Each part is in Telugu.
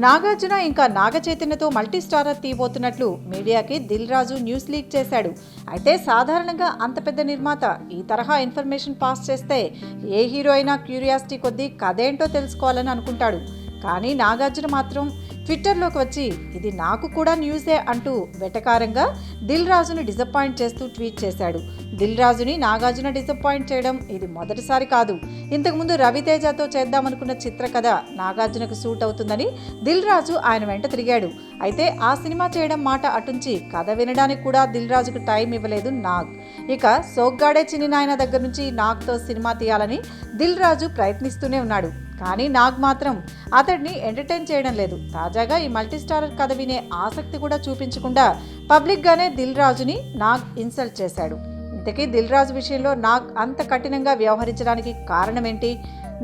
నాగార్జున ఇంకా నాగచైతన్యతో మల్టీ స్టారర్ తీయబోతున్నట్లు మీడియాకి దిల్ రాజు న్యూస్ లీక్ చేశాడు. అయితే సాధారణంగా అంత పెద్ద నిర్మాత ఈ తరహా ఇన్ఫర్మేషన్ పాస్ చేస్తే ఏ హీరో అయినా క్యూరియాసిటీ కొద్దీ కథేంటో తెలుసుకోవాలని అనుకుంటాడు. కానీ నాగార్జున మాత్రం ట్విట్టర్లోకి వచ్చి ఇది నాకు కూడా న్యూసే అంటూ వెటకారంగా దిల్ రాజుని డిసప్పాయింట్ చేస్తూ ట్వీట్ చేశాడు. దిల్ రాజుని నాగార్జున డిసప్పాయింట్ చేయడం ఇది మొదటిసారి కాదు. ఇంతకుముందు రవితేజతో చేద్దామనుకున్న చిత్రకథ నాగార్జునకు సూట్ అవుతుందని దిల్ రాజు ఆయన వెంట తిరిగాడు. అయితే ఆ సినిమా చేయడం మాట అటుంచి కథ వినడానికి కూడా దిల్ రాజుకు టైం ఇవ్వలేదు నాగ్. ఇక సోగ్గాడే చిన్ని నాయన దగ్గర నుంచి నాగ్తో సినిమా తీయాలని దిల్ రాజు ప్రయత్నిస్తూనే ఉన్నాడు. కానీ నాగ్ మాత్రం అతడిని ఎంటర్టైన్ చేయడం లేదు. తాజాగా ఈ మల్టీస్టారర్ కథ వినే ఆసక్తి కూడా చూపించకుండా పబ్లిక్గానే దిల్ రాజుని నాగ్ ఇన్సల్ట్ చేశాడు. ఇంతకీ దిల్ రాజు విషయంలో నాగ్ అంత కఠినంగా వ్యవహరించడానికి కారణమేంటి?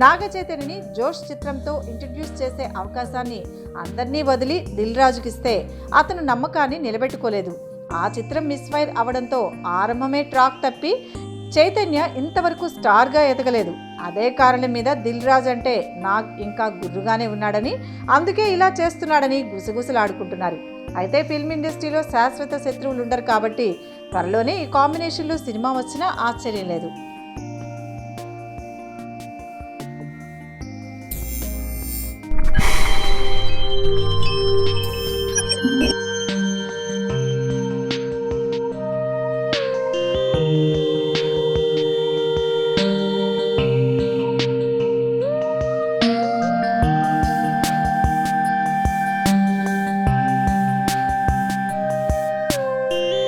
నాగచైతన్యని జోష్ చిత్రంతో ఇంట్రడ్యూస్ చేసే అవకాశాన్ని అందరినీ వదిలి దిల్ రాజుకిస్తే అతను నమ్మకాన్ని నిలబెట్టుకోలేదు. ఆ చిత్రం మిస్ఫైర్ అవడంతో ఆరంభమే ట్రాక్ తప్పి చైతన్య ఇంతవరకు స్టార్గా ఎదగలేదు. అదే కారణం మీద దిల్ రాజు అంటే నాగ్ ఇంకా గుర్రుగానే ఉన్నాడని, అందుకే ఇలా చేస్తున్నాడని గుసగుసలాడుకుంటున్నారు. అయితే ఫిల్మ్ ఇండస్ట్రీలో శాశ్వత శత్రువులు ఉండరు కాబట్టి త్వరలోనే ఈ కాంబినేషన్లో సినిమా వచ్చినా ఆశ్చర్యం లేదు.